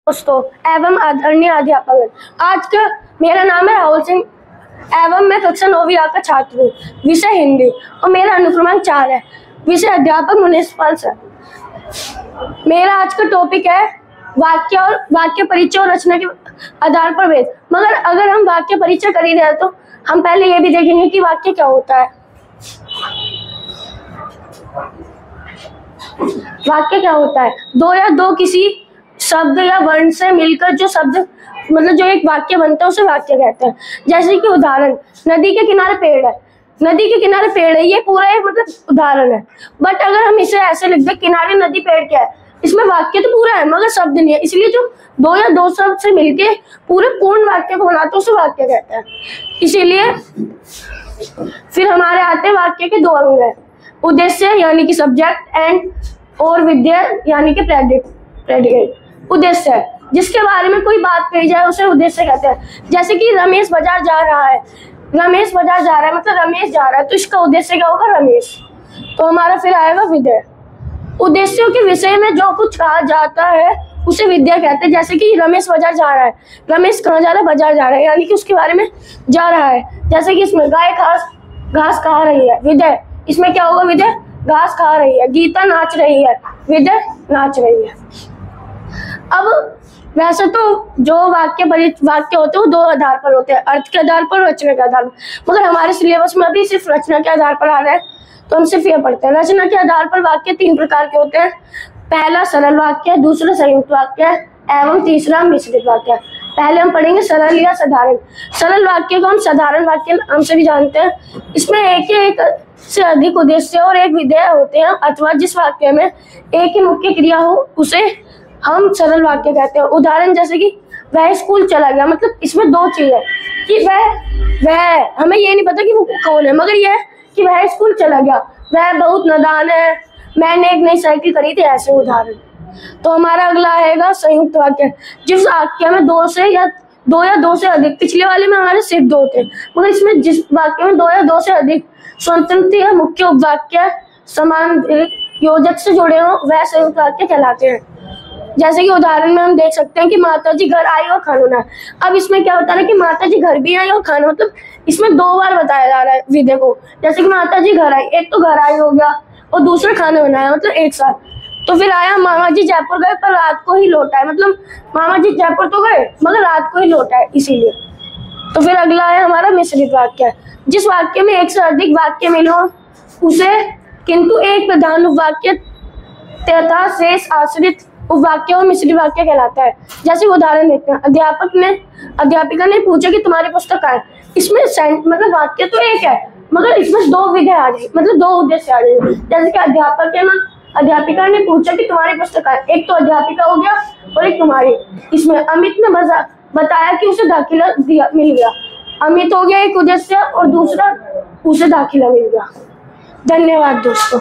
दोस्तों एवं आदरणीय अध्यापक, आज का मेरा नाम है राहुल सिंह एवं मैं कक्षा 9वीं का छात्र हूँ। विषय हिंदी और मेरा अनुक्रमांक 4 है। विषय अध्यापक मुनिसिपल सर। मेरा आज का टॉपिक है वाक्य परिचय और रचना के आधार पर भेद। मगर अगर हम वाक्य परिचय कर ही रहे तो हम पहले ये भी देखेंगे कि वाक्य क्या होता है। वाक्य क्या होता है? दो या दो किसी शब्द या वर्ण से मिलकर जो शब्द मतलब जो एक वाक्य बनता है उसे वाक्य कहते हैं। जैसे कि उदाहरण, नदी के किनारे पेड़ है। नदी के किनारे पेड़ है, ये पूरा एक मतलब उदाहरण है। बट अगर हम इसे ऐसे लिख दें किनारे नदी पेड़ क्या है, इसमें वाक्य तो पूरा है मगर शब्द नहीं है। इसलिए जो दो या दो शब्द से मिलके पूरे पूर्ण वाक्य को बनाते हैं उसे वाक्य कहते हैं। इसीलिए फिर हमारे आते हैं वाक्य के दो अंग है, उद्देश्य यानी कि सब्जेक्ट एंड और विधेय यानी कि प्रेडिकेट। उद्देश्य है जिसके बारे में कोई बात कही जाए उसे उद्देश्य कहते हैं। जैसे कि रमेश बाजार जा रहा है, रमेश बाजार जा रहा है मतलब रमेश जा रहा है, तो इसका उद्देश्य क्या होगा? रमेश। तो हमारा फिर आएगा विधेय। उद्देश्यों के विषय में जो कुछ कहा जाता है उसे विधेय कहते हैं। जैसे कि रमेश बाजार जा रहा है, रमेश कहाँ जा रहा है? बाजार जा रहा है, यानी कि उसके बारे में जा रहा है। जैसे कि इसमें गाय घास खा रही है, विधेय। इसमें क्या होगा? विधेय घास खा रही है। गीता नाच रही है, विधेय नाच रही है। अब वैसे तो जो वाक्य होते हैं वो दो आधार पर होते हैं, अर्थ के आधार पर और रचना के आधार पर। मगर हमारे सिलेबस में अभी सिर्फ रचना के आधार पर आ रहा है, तो हम सिर्फ ये पढ़ते हैं। रचना के आधार पर वाक्य 3 प्रकार के होते हैं। पहला सरल वाक्य, दूसरा संयुक्त वाक्य एवं तीसरा मिश्रित वाक्य। पहले हम पढ़ेंगे सरल या साधारण। सरल वाक्य को हम साधारण वाक्य नाम से भी जानते हैं। इसमें एक से अधिक उद्देश्य और एक विधेय होते हैं, अथवा जिस वाक्य में एक ही मुख्य क्रिया हो उसे हम सरल वाक्य कहते हैं। उदाहरण जैसे कि वह स्कूल चला गया, मतलब इसमें दो चीज है कि वह हमें ये नहीं पता कि वो कौन है, मगर यह है कि वह स्कूल चला गया। वह बहुत नादान है, मैंने एक नई साइकिल खरीदी, ऐसे उदाहरण। तो हमारा अगला आएगा संयुक्त वाक्य, जिस वाक्य में दो या दो से अधिक। पिछले वाले में हमारे सिर्फ 2 थे, मगर इसमें जिस वाक्य में 2 या 2 से अधिक स्वतंत्र या मुख्य उपवाक्य समान योजक से जुड़े हों वह संयुक्त वाक्य कहलाते हैं। जैसे कि उदाहरण में हम देख सकते हैं कि माताजी घर आई और खाना बनाया। अब इसमें क्या होता है कि माताजी घर भी आई और खाना, मतलब इसमें 2 बार बताया जा रहा है विधेय को। जैसे कि माताजी घर आई, एक तो घर आई हो गया और दूसरा खाना बनाया, मतलब एक साथ। तो फिर आया मामा जी जयपुर गए पर रात को ही लौट आए, मतलब मामा जी जयपुर तो गए मगर रात को ही लौट आए, इसीलिए। तो फिर अगला है हमारा मिश्रित वाक्य, जिस वाक्य में एक से अधिक वाक्य मिलो उसे किंतु एक प्रधान उपवाक्य तथा शेष आश्रित उपवाक्य और मिश्रित वाक्य कहलाता है। जैसे उदाहरण देखते हैं, अध्यापिका ने पूछा कि तुम्हारी पुस्तक कहाँ है। इसमें मतलब वाक्य तो एक है मगर इसमें 2 विधेय आ जाए, मतलब 2 उद्देश्य आ जाए। जैसे कि अध्यापिका ने पूछा कि तुम्हारी पुस्तक कहाँ है, एक तो अध्यापिका हो गया और एक तुम्हारी। इसमें अमित ने बताया कि उसे दाखिला मिल गया। अमित हो गया एक उद्देश्य और दूसरा उसे दाखिला मिल गया। धन्यवाद दोस्तों।